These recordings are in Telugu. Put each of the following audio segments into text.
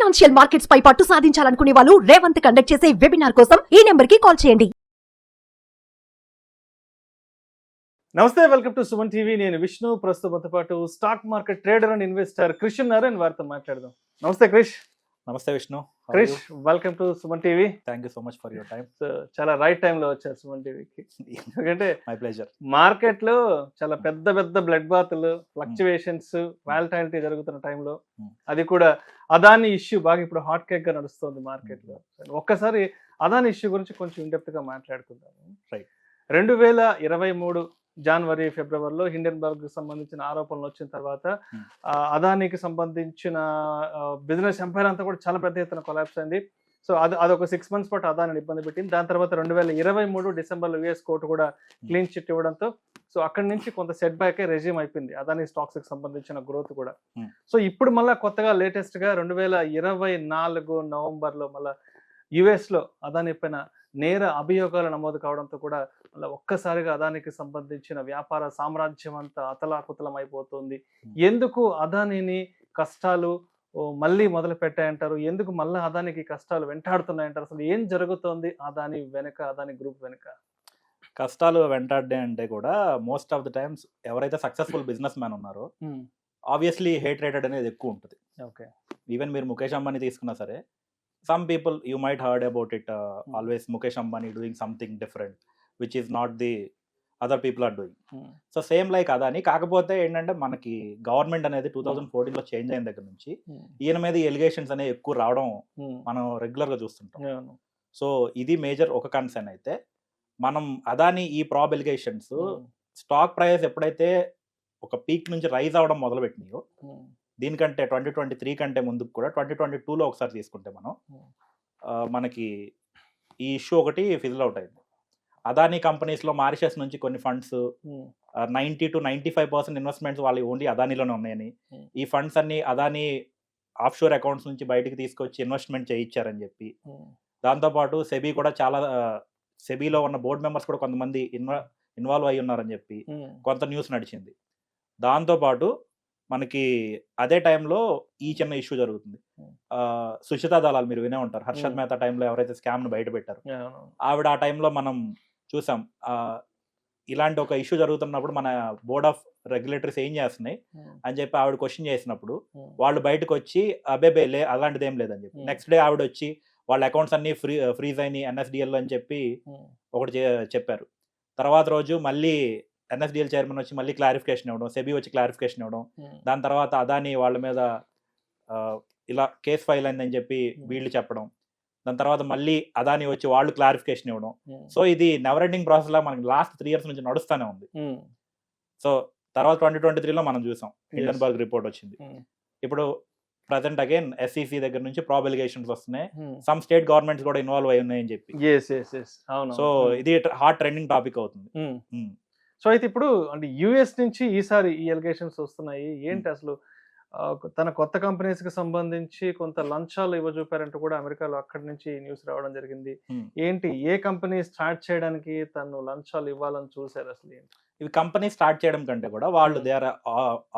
ఫైనాన్షియల్ మార్కెట్స్ పై పట్టు సాధించాలనుకునే వాళ్ళు రేవంత్ కండక్ట్ చేసే వెబినార్ కోసం ఈ నెంబర్ కి కాల్ చేయండి. నమస్తే, వెల్కమ్ టు సుమన్ టీవీ. నేను విష్ణు. ప్రస్తుతంతో పాటు stock market trader and investor Krish ఉన్నారు. వారితో మాట్లాడదాం. నమస్తే క్రిష్. నమస్తే Vishnu. Krish, welcome to Suman TV. Thank you so much for your time. చాలా రైట్ టైంలో వచ్చారు సుమన్ టీవీకి. ఎందుకంటే మై ప్లెజర్. మార్కెట్ లో చాలా పెద్ద పెద్ద బ్లడ్ బాత్లు, ఫ్లక్చువేషన్స్, వాలటాలిటీ జరుగుతున్న టైంలో, అది కూడా అదాని ఇష్యూ బాగా ఇప్పుడు హాట్ కేక్ గా నడుస్తుంది మార్కెట్ లో. ఒక్కసారి అదాని ఇష్యూ గురించి కొంచెం ఇండెప్త్ గా మాట్లాడుకుందాము. రైట్. 2023 జనవరి ఫిబ్రవరిలో హిండెన్బర్గ్ సంబంధించిన ఆరోపణలు వచ్చిన తర్వాత అదానికి సంబంధించిన బిజినెస్ ఎంపైర్ అంతా కూడా చాలా పెద్ద ఎత్తున కొలాప్స్ అయింది. సో అదొక 6 months పాటు అదాని ఇబ్బంది పెట్టింది. దాని తర్వాత 2023 డిసెంబర్లో యుఎస్ కోర్టు కూడా క్లీన్ చిట్ ఇవ్వడంతో సో అక్కడి నుంచి కొంత సెట్ బ్యాక్ రెజ్యూమ్ అయిపోయింది అదాని స్టాక్స్ కి సంబంధించిన గ్రోత్ కూడా. సో ఇప్పుడు మళ్ళీ కొత్తగా లేటెస్ట్ గా 2024 నవంబర్లో మళ్ళీ యుఎస్ లో అదాని పైన నేర అభియోగాలు నమోదు కావడంతో కూడా మళ్ళీ ఒక్కసారిగా అదానికి సంబంధించిన వ్యాపార సామ్రాజ్యం అంతా అతలాకుతలం అయిపోతుంది. ఎందుకు అదానిని కష్టాలు మళ్ళీ మొదలు పెట్టాయంటారు? ఎందుకు మళ్ళీ అదానికి కష్టాలు వెంటాడుతున్నాయంటారు? అసలు ఏం జరుగుతోంది అదాని వెనక, అదాని గ్రూప్ వెనక? కష్టాలు వెంటాడే అంటే కూడా మోస్ట్ ఆఫ్ ద టైమ్స్ ఎవరైతే సక్సెస్ఫుల్ బిజినెస్ మ్యాన్ ఉన్నారో ఆబ్వియస్లీ హేట్ రేటెడ్ అనేది ఎక్కువ ఉంటుంది. ఓకే. ఈవెన్ మీరు ముఖేష్ అంబానీ తీసుకున్నా సరే, some people you might heard about it, always Mukesh Ambani doing something different which is not the other people are doing. So same like Adani. కాకపోతే ఏంటంటే మనకి గవర్నమెంట్ అనేది 2014లో చేంజ్ అయిన దగ్గర నుంచి ఈయన మీద ఎలిగేషన్స్ అనేవి ఎక్కువ రావడం మనం రెగ్యులర్ గా చూస్తుంటాం. సో ఇది మేజర్ ఒక కన్సర్న్. అయితే మనం అదాని ఈ ప్రాబ్ ఎలిగేషన్స్ స్టాక్ ప్రైస్ ఎప్పుడైతే ఒక పీక్ నుంచి రైజ్ అవడం మొదలు పెట్టినాయో, దీనికంటే 2023 కంటే ముందుకు కూడా 2022లో ఒకసారి తీసుకుంటే మనం మనకి ఈ ఇష్యూ ఒకటి ఫిజిల్ అవుట్ అయింది. అదానీ కంపెనీస్లో మారిషస్ నుంచి కొన్ని ఫండ్స్ 90 to 95% ఇన్వెస్ట్మెంట్స్ వాళ్ళు ఓన్లీ అదానీలోనే ఉన్నాయని, ఈ ఫండ్స్ అన్ని అదానీ ఆఫ్షోర్ అకౌంట్స్ నుంచి బయటకు తీసుకొచ్చి ఇన్వెస్ట్మెంట్ చేయించారని చెప్పి, దాంతోపాటు సెబీ కూడా చాలా సెబీలో ఉన్న బోర్డు మెంబర్స్ కూడా కొంతమంది ఇన్వాల్వ్ అయి ఉన్నారని చెప్పి కొంత న్యూస్ నడిచింది. దాంతోపాటు మనకి అదే టైంలో ఈ చిన్న ఇష్యూ జరుగుతుంది. సుచితా దళాల్ మీరు వినే ఉంటారు. హర్షద్ మెహతా టైంలో ఎవరైతే స్కామ్ ను బయట పెట్టారు, ఆవిడ ఆ టైంలో మనం చూసాం. ఇలాంటి ఒక ఇష్యూ జరుగుతున్నప్పుడు మన బోర్డ్ ఆఫ్ రెగ్యులేటరీస్ ఏం చేస్తున్నాయి అని చెప్పి ఆవిడ క్వశ్చన్ చేసినప్పుడు వాళ్ళు బయటకు వచ్చి అబేబే అలాంటిది ఏం లేదని చెప్పి, నెక్స్ట్ డే ఆవిడ వచ్చి వాళ్ళ అకౌంట్స్ అన్ని ఫ్రీజ్ అయినాయి NSDL అని చెప్పి ఒకటి చెప్పారు. తర్వాత రోజు మళ్ళీ NSDL చైర్మన్ వచ్చి మళ్ళీ క్లారిఫికేషన్ ఇవ్వడం, సెబీ వచ్చి క్లారిఫికేషన్ ఇవ్వడం, దాని తర్వాత అదాని వాళ్ళ మీద ఇలా కేసు ఫైల్ అయిందని చెప్పి వీళ్ళు చెప్పడం, దాని తర్వాత మళ్ళీ అదాని వచ్చి వాళ్ళు క్లారిఫికేషన్ ఇవ్వడం. సో ఇది నెవర్ ఎండింగ్ ప్రాసెస్ లా మనకి లాస్ట్ 3 years నుంచి నడుస్తూనే ఉంది. సో తర్వాత 2023లో మనం చూసాం హిండెన్బర్గ్ రిపోర్ట్ వచ్చింది. ఇప్పుడు ప్రజెంట్ అగైన్ SEC దగ్గర నుంచి ప్రాబ్ ఎలిగేషన్స్ వస్తున్నాయి. సమ్ స్టేట్ గవర్నమెంట్స్ కూడా ఇన్వాల్వ్ అయి ఉన్నాయని చెప్పి. సో ఇది హాట్ ట్రెండింగ్ టాపిక్ అవుతుంది. సో అయితే ఇప్పుడు అంటే యుఎస్ నుంచి ఈసారి ఈ ఎలిగేషన్స్ వస్తున్నాయి. ఏంటి అసలు తన కొత్త కంపెనీస్ కి సంబంధించి కొంత లంచాలు ఇవ్వజూపారంటూ కూడా అమెరికాలో అక్కడి నుంచి న్యూస్ రావడం జరిగింది. ఏంటి, ఏ కంపెనీ స్టార్ట్ చేయడానికి తను లంచాలు ఇవ్వాలని చూసారు? అసలు ఏంటి ఇవి కంపెనీ స్టార్ట్ చేయడం కంటే కూడా వాళ్ళు they are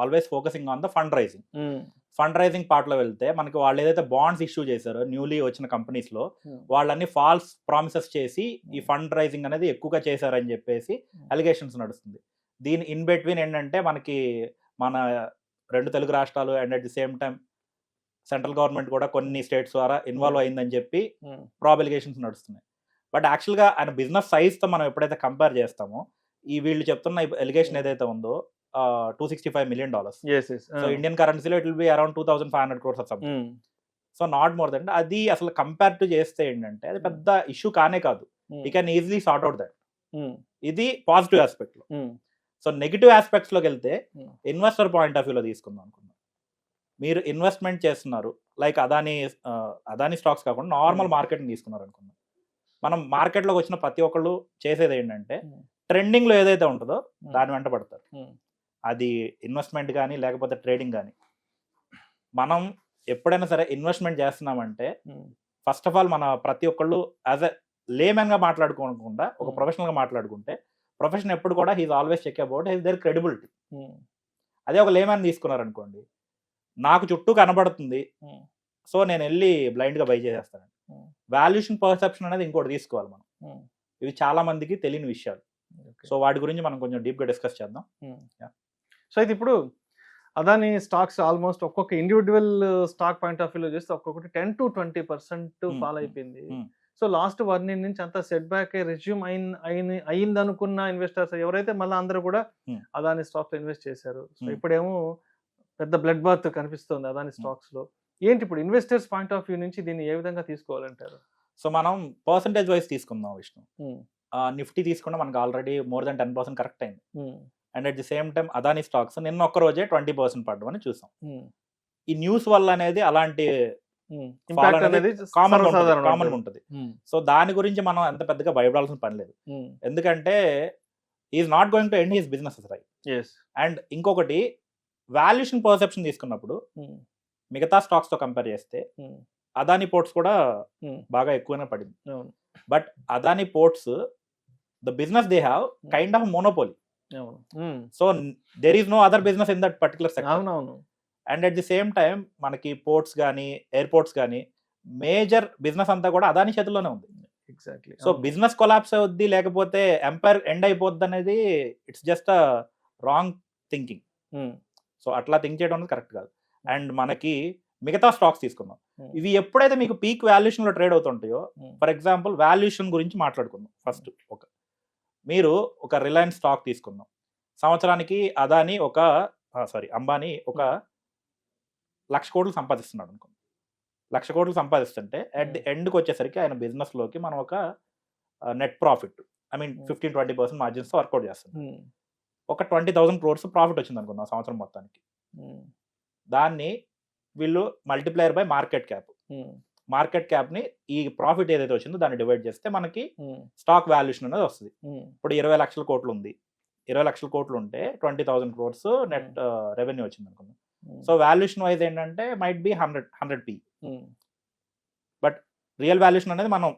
always focusing on the fund raising. Fund raising part లో వెళ్తే మనకి వాళ్ళు ఏదైతే బాండ్స్ ఇష్యూ చేశారో న్యూలీ వచ్చిన కంపెనీస్ లో, వాళ్ళన్ని ఫాల్స్ ప్రామిసెస్ చేసి ఈ ఫండ్ రైజింగ్ అనేది ఎక్కువగా చేశారని చెప్పేసి అలిగేషన్స్ నడుస్తుంది. దీని ఇన్ బిట్వీన్ ఏంటంటే మనకి మన 2 తెలుగు రాష్ట్రాలు and at the same time central government కూడా కొన్ని స్టేట్స్ ద్వారా ఇన్వాల్వ్ అయిందని చెప్పి ప్రాబ్ ఎలిగేషన్స్ నడుస్తున్నాయి. బట్ యాక్చువల్గా ఆయన బిజినెస్ సైజ్ తో మనం ఎప్పుడైతే కంపేర్ చేస్తామో, ఈ వీళ్ళు చెప్తున్న ఎలిగేషన్ ఏదైతే ఉందో $265 million. సో ఇండియన్ కరెన్సీలో it will be around 2,500 crores or something. So not more then. అది అసలు కంపేర్ టు చేస్తే ఏంటంటే అది పెద్ద ఇష్యూ కానే కాదు. You can easily sort out that. ఇది పాజిటివ్ ఆస్పెక్ట్ లో. సో నెగిటివ్ ఆస్పెక్ట్స్ లోకి వెళ్తే ఇన్వెస్టర్ పాయింట్ ఆఫ్ వ్యూలో తీసుకుందాం అనుకున్నాం. మీరు ఇన్వెస్ట్మెంట్ చేస్తున్నారు, లైక్ అదాని స్టాక్స్ కాకుండా నార్మల్ మార్కెట్ని తీసుకున్నారు అనుకున్నాం. మనం మార్కెట్లోకి వచ్చిన ప్రతి ఒక్కళ్ళు చేసేది ఏంటంటే ట్రెండింగ్ లో ఏదైతే ఉంటుందో దాని వెంట పడతారు. అది ఇన్వెస్ట్మెంట్ కానీ లేకపోతే ట్రేడింగ్ కానీ. మనం ఎప్పుడైనా సరే ఇన్వెస్ట్మెంట్ చేస్తున్నామంటే ఫస్ట్ ఆఫ్ ఆల్ మన ప్రతి ఒక్కళ్ళు యాజ్ ఎ లేమెన్ గా మాట్లాడుకోకుండా ఒక ప్రొఫెషనల్ గా మాట్లాడుకుంటే, ప్రొఫెషన్ ఎప్పుడు కూడా he's always check about his their credibility. అదే ఒక లేమెన్ తీసుకున్నారనుకోండి, నాకు చుట్టూ కనబడుతుంది, సో నేను వెళ్ళి బ్లైండ్గా బై చేసేస్తాను. వాల్యుయేషన్ పర్సెప్షన్ అనేది ఇంకోటి తీసుకోవాలి మనం. ఇవి చాలా మందికి తెలియని విషయాలు. సో వాటి గురించి మనం కొంచెం డీప్గా డిస్కస్ చేద్దాం. సో అయితే ఇప్పుడు అదాని స్టాక్స్ ఆల్మోస్ట్ ఒక్కొక్క ఇండివిజువల్ స్టాక్ పాయింట్ ఆఫ్ వ్యూలో చూస్తే ఒక్కొక్కటి 10 to 20% ఫాల్ అయిపోయింది. సో లాస్ట్ 1 year నుంచి అంతా సెట్ బ్యాక్ రెజ్యూమ్ అయింది అనుకున్న ఇన్వెస్టర్స్ ఎవరైతే మళ్ళీ అందరూ కూడా అదాని స్టాక్స్ లో ఇన్వెస్ట్ చేశారు. సో ఇప్పుడేమో పెద్ద బ్లడ్ బాత్ కనిపిస్తుంది అదాని స్టాక్స్ లో. ఏంటి ఇప్పుడు ఇన్వెస్టర్స్ పాయింట్ ఆఫ్ వ్యూ నుంచి దీన్ని ఏ విధంగా తీసుకోవాలంటారు? సో మనం పర్సంటేజ్ వైజ్ తీసుకుందాం విష్ణు. నిఫ్టీ తీసుకుంటే మనకు ఆల్రెడీ మోర్ దెన్ 10% కరెక్ట్ అయింది. And at the same time Adani stocks నిన్న ఒక్క రోజే 20% పడ్డం అని చూసాం. ఈ న్యూస్ వల్ల అనేది అలాంటి కామన్ ఉంటుంది. సో దాని గురించి మనం ఎంత పెద్దగా భయపడాల్సిన పని లేదు. ఎందుకంటే is not going to end his business right. And ఇంకొకటి వాల్యుయేషన్ పర్సెప్షన్ తీసుకున్నప్పుడు మిగతా స్టాక్స్ తో కంపేర్ చేస్తే అదాని పోర్ట్స్ కూడా బాగా ఎక్కువనే పడింది. But Adani ports the business they have kind of monopoly. So there is no other business in that particular sector. And at the same time మనకి పోర్ట్స్ కానీ ఎయిర్పోర్ట్స్ కానీ మేజర్ బిజినెస్ అంతా కూడా అదాని చేతుల్లోనే ఉంది. ఎగ్జాక్ట్లీ. సో బిజినెస్ కొలాప్స్ అవుద్ది లేకపోతే ఎంపైర్ ఎండ్ అయిపోద్ది అనేది it's just a wrong thinking. So అట్లా థింక్ చేయడం అనేది కరెక్ట్ కాదు. అండ్ మనకి మిగతా స్టాక్స్ తీసుకుందాం. ఇవి ఎప్పుడైతే మీకు పీక్ వాల్యుయేషన్ లో ట్రేడ్ అవుతుంటాయో, ఫర్ ఎగ్జాంపుల్ వాల్యుయేషన్ గురించి మాట్లాడుకుందాం. ఫస్ట్ మీరు ఒక రిలయన్స్ స్టాక్ తీసుకుందాం. సంవత్సరానికి అదాని అంబానీ ఒక 1,00,000 కోట్లు సంపాదిస్తున్నాడు అనుకోండి. 1,00,000 కోట్లు సంపాదిస్తుంటే అట్ ది ఎండ్కి వచ్చేసరికి ఆయన బిజినెస్ లోకి మనం ఒక నెట్ ప్రాఫిట్ 15-20% మార్జిన్స్ వర్కౌట్ చేస్తాం. ఒక 20,000 crores ప్రాఫిట్ వచ్చింది అనుకుందాం సంవత్సరం మొత్తానికి. దాన్ని వీళ్ళు మల్టిప్లైర్ బై మార్కెట్ క్యాప్ ని ఈ ప్రాఫిట్ ఏదైతే వచ్చిందో దాన్ని డివైడ్ చేస్తే మనకి స్టాక్ వాల్యుయేషన్ అనేది వస్తుంది. ఇప్పుడు 20,00,000 కోట్లు ఉంది. 20,00,000 కోట్లు ఉంటే 20,000 crores నెట్ రెవెన్యూ వచ్చింది అనుకుందాం. సో వాల్యుయేషన్ వైజ్ ఏంటంటే might be 100 P. But real valuation అనేది మనం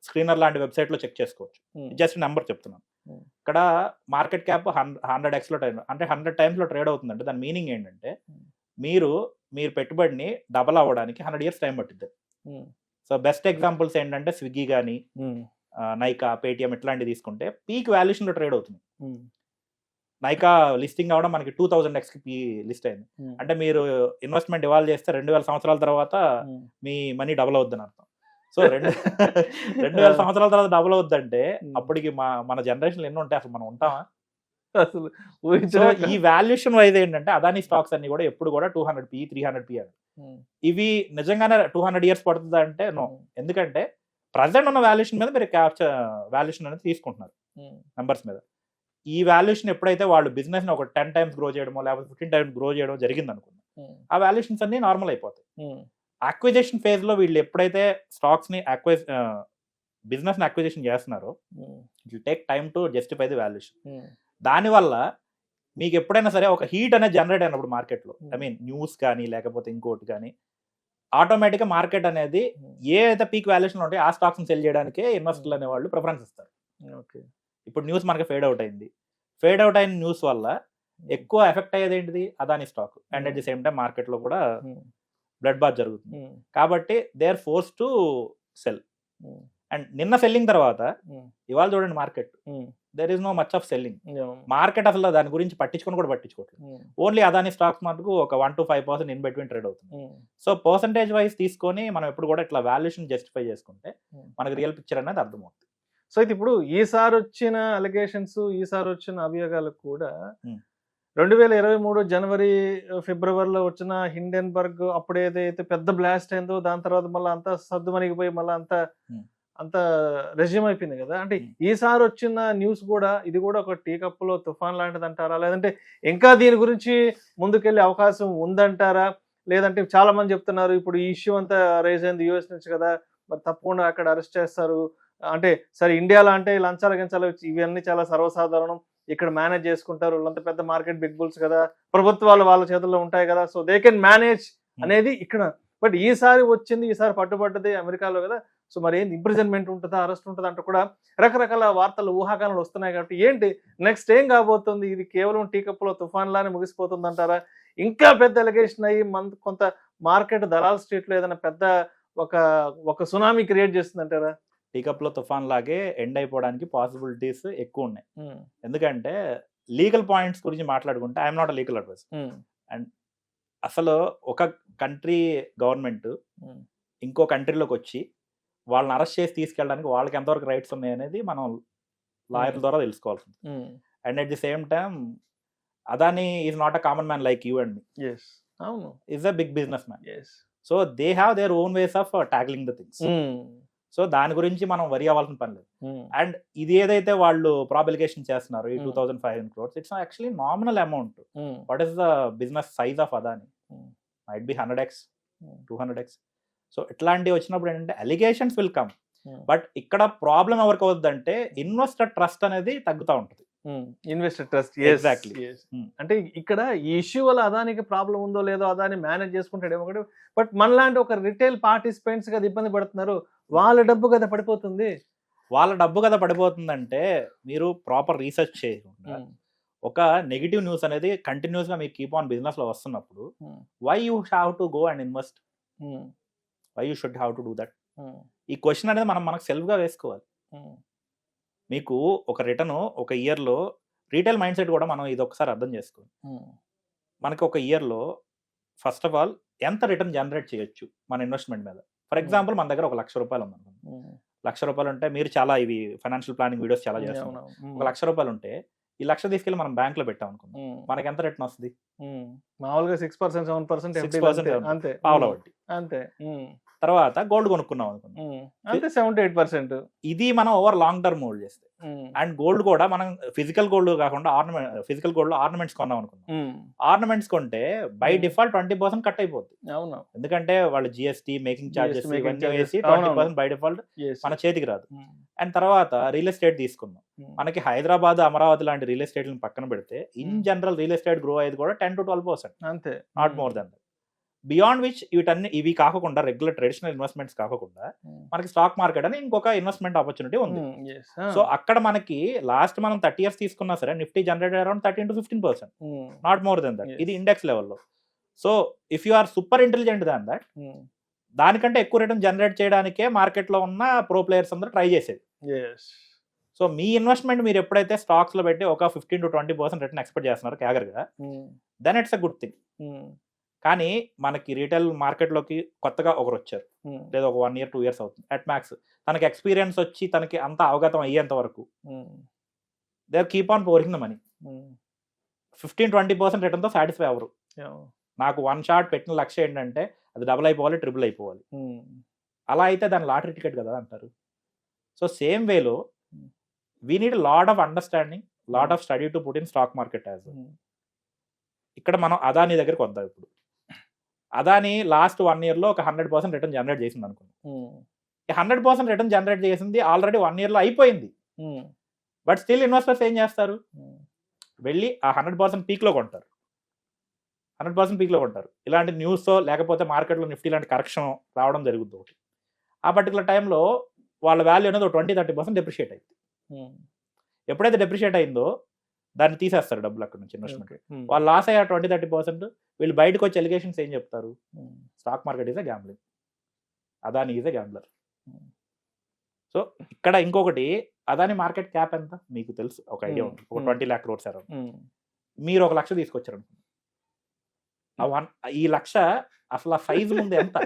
స్క్రీనర్ లాంటి వెబ్సైట్ లో చెక్ చేసుకోవచ్చు. జస్ట్ నెంబర్ చెప్తున్నాను. ఇక్కడ మార్కెట్ క్యాప్ 100x లో ట్రేడ్, అంటే 100 times లో ట్రేడ్ అవుతుందంటే దాని మీనింగ్ ఏంటంటే మీరు పెట్టుబడిని డబల్ అవ్వడానికి 100 years టైం పట్టిద్ది. సో బెస్ట్ ఎగ్జాంపుల్స్ ఏంటంటే స్విగ్గీ కానీ నైకా, పేటిఎం ఇట్లాంటివి తీసుకుంటే పీక్ వాల్యుయేషన్ లో ట్రేడ్ అవుతుంది. నైకా లిస్టింగ్ అవడం మనకి 2000x లిస్ట్ అయింది. అంటే మీరు ఇన్వెస్ట్మెంట్ ఇవాల్వ్ చేస్తే 2000 సంవత్సరాల తర్వాత మీ మనీ డబుల్ అవుద్దని అర్థం. సో 2000 సంవత్సరాల తర్వాత డబుల్ అవుద్దంటే అప్పటికి మన జనరేషన్ ఎన్ని ఉంటాయి, అసలు మనం ఉంటామా అసలు? సో ఈ వాల్యుయేషన్ వైజ్ ఏంటంటే అదాని స్టాక్స్ అన్ని కూడా ఎప్పుడు కూడా 200 P 300 P అని. ఇవి నిజంగానే 200 years పడుతుంది అంటే నో. ఎందుకంటే ప్రజెంట్ ఉన్న వాల్యుయేషన్ మీద మీరు క్యాప్చర్ వాల్యుయేషన్ అనేది తీసుకుంటున్నారు నెంబర్స్ మీద. ఈ వాల్యుయేషన్ ఎప్పుడైతే వాళ్ళు బిజినెస్ ని ఒక 10 times గ్రో చేయడమో లేకపోతే 15 times గ్రో చేయడం జరిగింది అనుకున్నా, ఆ వాల్యుయేషన్స్ అన్ని నార్మల్ అయిపోతాయి. అక్విజిషన్ ఫేజ్ లో వీళ్ళు ఎప్పుడైతే స్టాక్స్ ని బిజినెస్ ని అక్విజిషన్ చేస్తున్నారో it will take time to justify the valuation. దానివల్ల మీకు ఎప్పుడైనా సరే ఒక హీట్ అనేది జనరేట్ అయినప్పుడు మార్కెట్లో, న్యూస్ కానీ లేకపోతే ఇంకోటి కానీ, ఆటోమేటిక్గా మార్కెట్ అనేది ఏ అయితే పీక్ వాల్యుయేషన్ ఉంటాయో ఆ స్టాక్స్ సెల్ చేయడానికే ఇన్వెస్టర్లు అనే వాళ్ళు ప్రిఫరెన్స్ ఇస్తారు. ఇప్పుడు న్యూస్ మనకి ఫేడ్ అవుట్ అయింది. ఫేడ్ అవుట్ అయిన న్యూస్ వల్ల ఎక్కువ ఎఫెక్ట్ అయ్యేది ఏంటిది? Adani stock. And at the same time మార్కెట్లో కూడా బ్లడ్ బాత్ జరుగుతుంది. కాబట్టి they are force to sell. And నిన్న సెల్లింగ్ తర్వాత ఇవాళ చూడండి market, there is no much of selling. Market అసలు దాని గురించి పట్టించుకోవట్లేదు. ఓన్లీ అదాని స్టాక్స్ మటుకు ఒక 1 to 5% ఇన్ బిట్వీన్ ట్రేడ్ అవుతుంది. సో పర్సంటేజ్ వైజ్ తీసుకొని మనం ఎప్పుడు కూడా ఇట్లా వాల్యుయేషన్ జస్టిఫై చేసుకుంటే మనకి రియల్ పిక్చర్ అనేది అర్థమవుతుంది. సో అయితే ఇప్పుడు ఈసారి వచ్చిన అలిగేషన్స్, ఈసారి వచ్చిన అభియోగాలకు కూడా 2023 జనవరి ఫిబ్రవరిలో వచ్చిన హిండెన్బర్గ్ అప్పుడు ఏదైతే పెద్ద బ్లాస్ట్ అయిందో దాని తర్వాత మళ్ళీ అంతా సర్దుమణిగిపోయి మళ్ళీ అంత రెజ్యూమ్ అయిపోయింది కదా. అంటే ఈసారి వచ్చిన న్యూస్ కూడా ఇది కూడా ఒక టీ కప్పులో తుఫాన్ లాంటిది అంటారా, లేదంటే ఇంకా దీని గురించి ముందుకెళ్ళే అవకాశం ఉందంటారా? లేదంటే చాలా మంది చెప్తున్నారు ఇప్పుడు ఈ ఇష్యూ అంతా రైజ్ అయింది యూఎస్ నుంచి కదా, మరి తప్పకుండా అక్కడ అరెస్ట్ చేస్తారు. అంటే సరే ఇండియాలో అంటే లంచాల గించాలు ఇవన్నీ చాలా సర్వసాధారణం, ఇక్కడ మేనేజ్ చేసుకుంటారు, వాళ్ళంతా పెద్ద మార్కెట్ బిగ్ బుల్స్ కదా, ప్రభుత్వాలు వాళ్ళ చేతుల్లో ఉంటాయి కదా, సో దే కెన్ మేనేజ్ అనేది ఇక్కడ. బట్ ఈసారి పట్టుబడ్డది అమెరికాలో కదా, సో మరి ఏంటి ఇంప్రిజన్మెంట్ ఉంటుందా, అరెస్ట్ ఉంటుందా అంటే కూడా రకరకాల వార్తలు, ఊహాగానాలు వస్తున్నాయి. కాబట్టి ఏంటి నెక్స్ట్ ఏం కాబోతుంది? ఇది కేవలం టీ కప్పులో తుఫాన్ లానే ముగిసిపోతుంది అంటారా? ఇంకా పెద్ద ఎలిగేషన్ అయ్యి కొంత మార్కెట్ దలాల్ స్ట్రీట్ లో ఏదైనా పెద్ద ఒక సునామీ క్రియేట్ చేస్తుంది అంటారా? టీకప్ లో తుఫాన్ లాగే ఎండ్ అయిపోవడానికి పాసిబిలిటీస్ ఎక్కువ ఉన్నాయి. ఎందుకంటే లీగల్ పాయింట్స్ గురించి మాట్లాడుకుంటే I'm not a legal advice. And అసలు ఒక కంట్రీ గవర్నమెంట్ ఇంకో కంట్రీలోకి వచ్చి వాళ్ళని అరెస్ట్ చేసి తీసుకెళ్ళడానికి వాళ్ళకి ఎంతవరకు రైట్స్ ఉన్నాయి అనేది మనం లాయర్ల ద్వారా తెలుసుకోవాల్సింది. And at the same time Adani is not a common man like you and me. అవును, is a big business man. So they have their own ways of tackling the things. So దాని గురించి మనం వరి అవ్వాల్సిన పని లేదు. అండ్ ఇది ఏదైతే వాళ్ళు ప్రాబిలికేషన్ చేస్తున్నారు ఈ 2500 crores, it's actually nominal amount. What is the business size of Adani? Might be 100x, 200x. So ఇట్లాంటివి వచ్చినప్పుడు ఏంటంటే అలిగేషన్స్ విల్ కమ్. బట్ ఇక్కడ ప్రాబ్లం ఎవరికి అవుతుందంటే ఇన్వెస్టర్ ట్రస్ట్ అనేది తగ్గుతూ ఉంటుంది. Investor trust. Exactly. అంటే ఇక్కడ ఈ ఇష్యూ వల్ల అదానికి ప్రాబ్లం ఉందో లేదో అదాని మేనేజ్ చేసుకుంటాడేమో ఒకటి. బట్ మనలాంటి ఒక రిటైల్ పార్టిసిపెంట్స్ కదా ఇబ్బంది పడుతున్నారు. వాళ్ళ డబ్బు కదా పడిపోతుంది. వాళ్ళ డబ్బు కదా పడిపోతుందంటే మీరు ప్రాపర్ రీసెర్చ్ చేయకుండా ఒక నెగిటివ్ న్యూస్ అనేది కంటిన్యూస్ గా మీకు కీప్ ఆన్ బిజినెస్ లో వస్తున్నప్పుడు why you have to go and invest? Why you should have to do that? ఈ క్వశ్చన్ అనేది మనకు సెల్ఫ్ గా వేసుకోవాలి. మీకు ఒక రిటర్న్ ఒక ఇయర్లో రీటైల్ మైండ్ సెట్ కూడా మనం ఇది ఒకసారి అర్థం చేసుకోవాలి. మనకి ఒక ఇయర్లో ఫస్ట్ ఆఫ్ ఆల్ ఎంత రిటర్న్ జనరేట్ చేయొచ్చు మన ఇన్వెస్ట్మెంట్ మీద? ఫర్ ఎగ్జాంపుల్ మన దగ్గర 1,00,000 రూపాయలు ఉందనుకోండి. 1,00,000 రూపాయలు ఉంటే మీరు చాలా ఇవి ఫైనాన్షియల్ ప్లానింగ్ వీడియోస్ చాలా చేస్తాం. 1,00,000 రూపాయలు ఉంటే ఈ 1,00,000 తీసుకెళ్ళి మనం బ్యాంక్ లో పెట్టాం అనుకోండి, మనకి ఎంత రిటర్న్ వస్తుంది? మామూలుగా 6%, 7%, 6% అంతే. పావుల వడ్డీ. అంతే. తర్వాత గోల్డ్ కొనుక్కున్నాం అనుకోండి, అంతే 7-8%. ఇది మనం ఓవర్ లాంగ్ టర్మ్ హోల్డ్ చేస్తే. అండ్ గోల్డ్ కూడా మనం ఫిజికల్ గోల్డ్ కాకుండా ఫిజికల్ గోల్డ్ ఆర్నమెంట్స్ కొన్నాం అనుకున్నాం. ఆర్నమెంట్స్ కొంటే బై డిఫాల్ట్ 20% కట్ అయిపోద్ది. అవును, ఎందుకంటే వాళ్ళు జిఎస్టీ, మేకింగ్ చార్జెస్ ఇవన్నీ వేసి 20% బై డిఫాల్ట్ మన చేతికి రాదు. అండ్ తర్వాత రియల్ ఎస్టేట్ తీసుకున్నాం. మనకి హైదరాబాద్, అమరావతి లాంటి రియల్ ఎస్టేట్ పక్కన పెడితే in general real estate grow అయ్యేది కూడా 10 to 12%, అంతే, not more than that. Beyond which ఇవి కాకుండా రెగ్యులర్ ట్రెడిషనల్ ఇన్వెస్ట్మెంట్స్ కాకుండా మనకి స్టాక్ మార్కెట్ అని ఇంకొక ఇన్వెస్ట్మెంట్ ఆపర్చునిటీ ఉంది. సో అక్కడ మనకి లాస్ట్ మనం 30 years తీసుకున్నా సరే Nifty generate around 13 to 15%, not more than that. ఇది ఇండెక్స్ లెవెల్లో. So if you are super intelligent than that, దానికంటే ఎక్కువ రిటర్న్ జనరేట్ చేయడానికే మార్కెట్లో ఉన్న ప్రో ప్లేయర్స్ అందరూ ట్రై చేసేది. సో మీ ఇన్వెస్ట్మెంట్ మీరు ఎప్పుడైతే స్టాక్స్ లో పెట్టి ఒక 15 to 20% రిటర్న్ ఎక్స్పెక్ట్ చేస్తున్నారు క్యాగర్గా, then it's a good thing. కానీ మనకి రీటైల్ మార్కెట్లోకి కొత్తగా ఒకరు వచ్చారు, లేదా ఒక 1 year 2 years అవుతుంది అట్ మ్యాక్స్. తనకి ఎక్స్పీరియన్స్ వచ్చి తనకి అంత అవగతం అయ్యేంత వరకు they are keep on pouring the money. 15-20% రిటర్న్తో సాటిస్ఫై అవ్వరు. నాకు 1 shot పెట్టిన లక్ష్యం ఏంటంటే అది డబుల్ అయిపోవాలి, ట్రిపుల్ అయిపోవాలి. అలా అయితే దాని లాటరీ టికెట్ కదా అంటారు. సో సేమ్ వేలో we need lot of understanding, lot of study to put in stock market as. ఇక్కడ మనం అదాని దగ్గరికి వద్దాం. ఇప్పుడు అదాని లాస్ట్ 1 yearలో ఒక 100% రిటర్న్ జనరేట్ చేసింది అనుకున్నాం. 100% రిటర్న్ జనరేట్ చేసింది ఆల్రెడీ 1 yearలో అయిపోయింది. బట్ స్టిల్ ఇన్వెస్టర్స్ ఏం చేస్తారు? వెళ్ళి ఆ 100% పీక్లో కొంటారు. 100% పీక్లో కొంటారు. ఇలాంటి న్యూస్ లేకపోతే మార్కెట్లో నిఫ్టీ లాంటి కరెక్షన్ రావడం జరుగుతుంది ఒకటి. ఆ పర్టికులర్ టైంలో వాళ్ళ వాల్యూ అనేది 20-30% డెప్రిషియేట్ అయింది. ఎప్పుడైతే డెప్రిషియేట్ అయిందో దాన్ని తీసేస్తారు డబ్బులు అక్కడ నుంచి ఇన్వెస్ట్మెంట్. వాళ్ళు లాస్ అయ్యా 20-30%. వీళ్ళు బయటకు వచ్చి ఎలిగేషన్స్ ఏం చెప్తారు? Stock market is a gambling, Adani is a gambler. So ఇక్కడ ఇంకొకటి, అదాని మార్కెట్ క్యాప్ ఎంత మీకు తెలుసు, ఒక ఐడియా ఉంటుంది, ఒక 20 lakh crores అరౌండ్. మీరు 1 లక్ష తీసుకొచ్చారు అనుకోండి, ఈ 1 లక్ష అసలు ఆ సైజ్ ముందు ఎంత?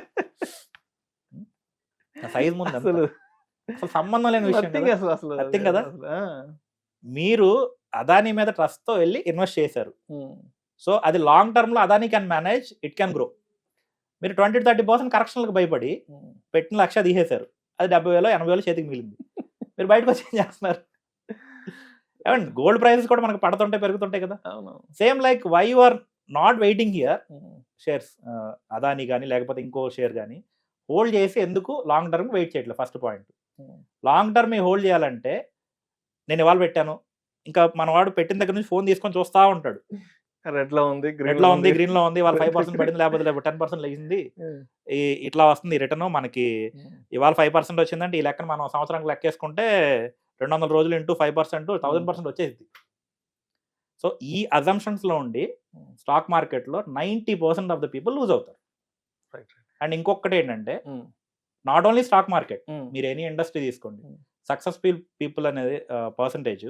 సైజ్ ముందు అసలు సంబంధం లేని విషయం కదా. మీరు అదాని మీద ట్రస్ట్తో వెళ్ళి ఇన్వెస్ట్ చేశారు. సో అది లాంగ్ టర్మ్లో Adani can manage, it can grow. మీరు 20-30% కరెక్షన్లకు భయపడి పెట్టిన 1 లక్ష తీసేశారు, అది 70,000 80,000 చేతికి మిగిలింది. మీరు బయటకు వచ్చి ఏం చేస్తున్నారు? ఏమండి, గోల్డ్ ప్రైసెస్ కూడా మనకు పడుతుంటాయి, పెరుగుతుంటాయి కదా. Same like why you are not waiting here shares, Adani కానీ లేకపోతే ఇంకో షేర్ కానీ హోల్డ్ చేసి ఎందుకు లాంగ్ టర్మ్ వెయిట్ చేయట్లేదు? First point. Long term hold చేయాలంటే నేను ఇవాళ పెట్టాను, ఇంకా మన వాడు పెట్టిన దగ్గర నుంచి ఫోన్ తీసుకొని చూస్తూ ఉంటాడు, రెడ్లో ఉంది, గ్రీన్లో ఉంది, వాళ్ళ 5% పడింది, లేకపోతే 10% లేచింది, ఇట్లా వస్తుంది రిటర్న్. మనకి ఇవాళ 5% వచ్చిందంటే ఈ లెక్కన మనం సంవత్సరానికి లెక్కేసుకుంటే 200 రోజులు ఇంటూ 5% 1000% వచ్చేది. సో ఈ అజంప్షన్స్లో ఉండి స్టాక్ మార్కెట్లో 90% ఆఫ్ ద పీపుల్ లూజ్ అవుతారు. రైట్ అండ్ ఇంకొకటి ఏంటంటే నాట్ ఓన్లీ స్టాక్ మార్కెట్, మీరు ఎనీ ఇండస్ట్రీ తీసుకోండి, సక్సెస్ఫుల్ పీపుల్ అనేది పర్సంటేజ్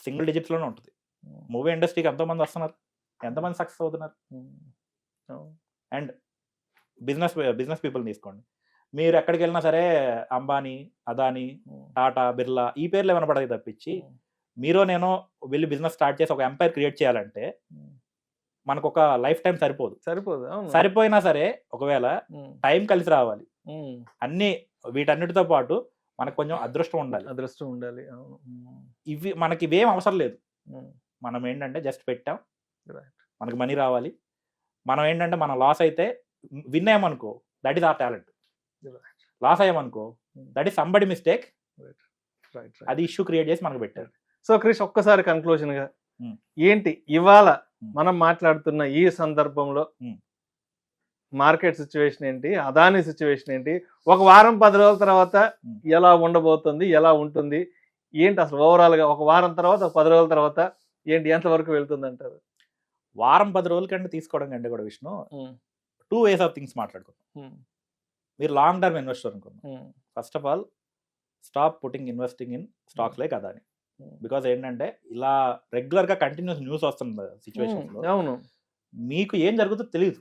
సింగిల్ డిజిట్స్ లోనే ఉంటుంది. మూవీ ఇండస్ట్రీకి ఎంతమంది వస్తున్నారు, ఎంతమంది సక్సెస్ అవుతున్నారు. అండ్ బిజినెస్ పీపుల్ తీసుకోండి, మీరు ఎక్కడికి వెళ్ళినా సరే అంబానీ, అదానీ, టాటా, బిర్లా ఈ పేర్లు ఏమైనా పడతాయి తప్పించి మీరు నేను వెళ్ళి బిజినెస్ స్టార్ట్ చేసి ఒక ఎంపైర్ క్రియేట్ చేయాలంటే మనకు ఒక లైఫ్ టైం సరిపోదు. సరిపోయినా సరే ఒకవేళ టైం కలిసి రావాలి, అన్ని వీటన్నిటితో పాటు మనకు కొంచెం అదృష్టం ఉండాలి. మనకి ఇవేం అవసరం లేదు. మనం ఏంటంటే జస్ట్ పెట్టాం, మనకి మనీ రావాలి. మనం ఏంటంటే మనం లాస్ అయితే విన్ అయ్యామనుకో, that is our talent. Loss అయ్యామనుకో, దట్ ఈస్ సంబడి మిస్టేక్, అది ఇష్యూ క్రియేట్ చేసి మనకు పెట్టారు. సో క్రిష్, ఒక్కసారి కన్క్లూజన్ గా ఏంటి ఇవాళ మనం మాట్లాడుతున్న ఈ సందర్భంలో మార్కెట్ సిచ్యువేషన్ ఏంటి, అదాని సిచ్యువేషన్ ఏంటి, ఒక వారం 10 రోజుల తర్వాత ఎలా ఉండబోతుంది, ఎలా ఉంటుంది ఏంటి అసలు ఓవరాల్ గా, ఒక వారం తర్వాత 10 రోజుల తర్వాత ఏంటి, ఎంత వరకు వెళ్తుంది అంటారు? వారం 10 రోజుల కంటే తీసుకోవడం కంటే కూడా విష్ణు 2 ways ఆఫ్ థింగ్స్ మాట్లాడుకుందాం. మీరు లాంగ్ టర్మ్ ఇన్వెస్టర్ అనుకుందాం, first of all stop putting investing in stocks like Adani. Because ఏంటంటే ఇలా రెగ్యులర్ గా కంటిన్యూస్ న్యూస్ వస్తుంది సిచ్యువేషన్ లో, అవును, మీకు ఏం జరుగుతుందో తెలియదు.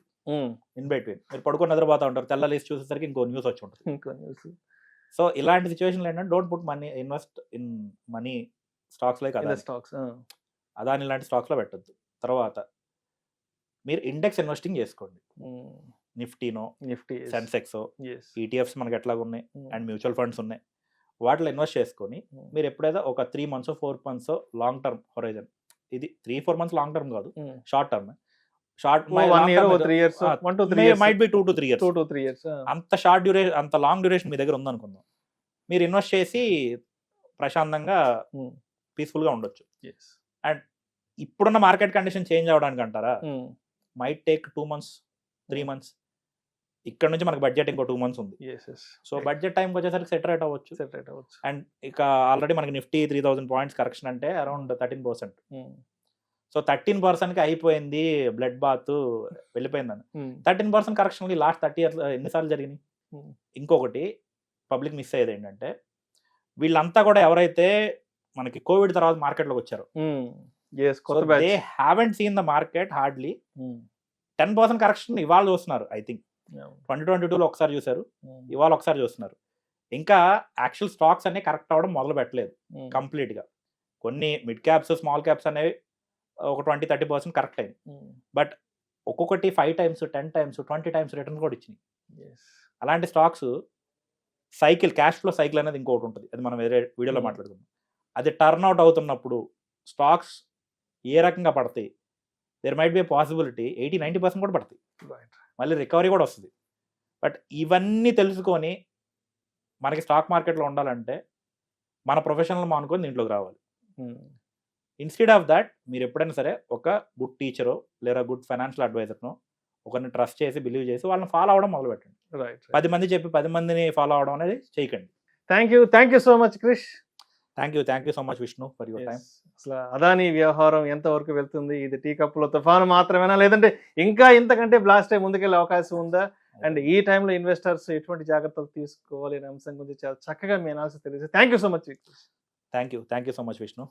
ఇన్ బిట్వీన్ మీరు పడుకొని నిద్రపోతా ఉంటారు, తెల్ల లేసి చూసేసరికి ఇంకో న్యూస్ వచ్చి ఉంటుంది. సో ఇలాంటి సిచ్యువేషన్ ఏంటంటే don't put money, invest in money stocks like Adani లాంటి స్టాక్స్ లో పెట్టద్దు. తర్వాత మీరు ఇండెక్స్ ఇన్వెస్టింగ్ చేసుకోండి, నిఫ్టీ, సెన్సెక్స్, ఈటీఎఫ్స్ మనకి ఎట్లాగా ఉన్నాయి, అండ్ మ్యూచువల్ ఫండ్స్ ఉన్నాయి. వాటిలో ఇన్వెస్ట్ చేసుకొని మీరు ఎప్పుడైతే ఒక 3 months 4 months long term horizon, ఇది 3-4 months లాంగ్ టర్మ్ కాదు, short term, might be 2 to 3 years. అంత షార్ట్ డ్యూరేషన్, అంత లాంగ్ డ్యూరేషన్ మీ దగ్గర ఉందనుకుందాం, మీరు ఇన్వెస్ట్ చేసి ప్రశాంతంగా పీస్ఫుల్ గా ఉండొచ్చు. అండ్ ఇప్పుడున్న మార్కెట్ కండిషన్ చేంజ్ అవడానికి అంటారా, మైట్ టేక్ 2 months 3 months. ఇక్కడ నుంచి మనకు బడ్జెట్ ఇంకో 2 months ఉంది. సో బడ్జెట్ టైంకి వచ్చేసరికి సెటరేట్ అవ్వచ్చు. అండ్ ఇక ఆల్రెడీ మనకి నిఫ్టీ 3000 points కరెక్షన్ అంటే అరౌండ్ 13%. సో 13% అయిపోయింది, బ్లడ్ బాత్ వెళ్ళిపోయిందని. 13% కరెక్షన్ లాస్ట్ 30 years ఎన్నిసార్లు జరిగినాయి. ఇంకొకటి పబ్లిక్ మిస్ అయ్యేది ఏంటంటే, వీళ్ళంతా కూడా ఎవరైతే మనకి కోవిడ్ తర్వాత మార్కెట్లోకి వచ్చారో, they haven't seen the market hardly. 10% correction ఇవాళ చూస్తున్నారు. ఐ థింక్ 2022లో ఒకసారి చూసారు, ఇవాళ ఒకసారి చూస్తున్నారు. ఇంకా యాక్చువల్ స్టాక్స్ అన్ని కరెక్ట్ అవ్వడం మొదలు పెట్టలేదు కంప్లీట్ గా. కొన్ని మిడ్ క్యాప్స్, స్మాల్ క్యాప్స్ అనేవి ఒక 20-30% కరెక్ట్ అయింది. బట్ ఒక్కొక్కటి 5 times 10 times 20 times రిటర్న్ కూడా ఇచ్చినాయి. అలాంటి stocks cycle, cash flow cycle అనేది ఇంకొకటి ఉంటుంది, అది మనం వేరే వీడియోలో మాట్లాడుకుందాం. అది టర్న్ అవుట్ అవుతున్నప్పుడు స్టాక్స్ ఏ రకంగా పడతాయి, దేర్ మైట్ బి పాసిబిలిటీ 80-90% కూడా పడతాయి, మళ్ళీ రికవరీ కూడా వస్తుంది. బట్ ఇవన్నీ తెలుసుకొని మనకి స్టాక్ మార్కెట్లో ఉండాలంటే మన ప్రొఫెషనల్ మానుకొని దీంట్లోకి రావాలి. ఇన్స్టెడ్ ఆఫ్ దాట్ మీరు ఎప్పుడైనా సరే ఒక గుడ్ టీచరో లేదా గుడ్ ఫైనాన్షియల్ అడ్వైజర్నో ఒకరిని ట్రస్ట్ చేసి, బిలీవ్ చేసి వాళ్ళని ఫాలో అవడం మొదలు పెట్టండి. 10 మంది చెప్పి 10 మందిని ఫాలో అవడం అనేది చేయకండి. Thank you so much Krish. Thank you so much Vishnu for your time. అసలు అదాని వ్యవహారం ఎంతవరకు వెళ్తుంది, ఇది టీ కప్పులో తుఫాను మాత్రమేనా, లేదంటే ఇంకా ఇంతకంటే బ్లాస్ట్ అయి ముందుకెళ్ళే అవకాశం ఉందా, అండ్ ఈ టైంలో ఇన్వెస్టర్స్ ఎటువంటి జాగ్రత్తలు తీసుకోవాలి అనే అంశం గురించి చాలా చక్కగా మీ అనాలిసిస్ తెలియజేసి thank you so much. Thank you so much Vishnu.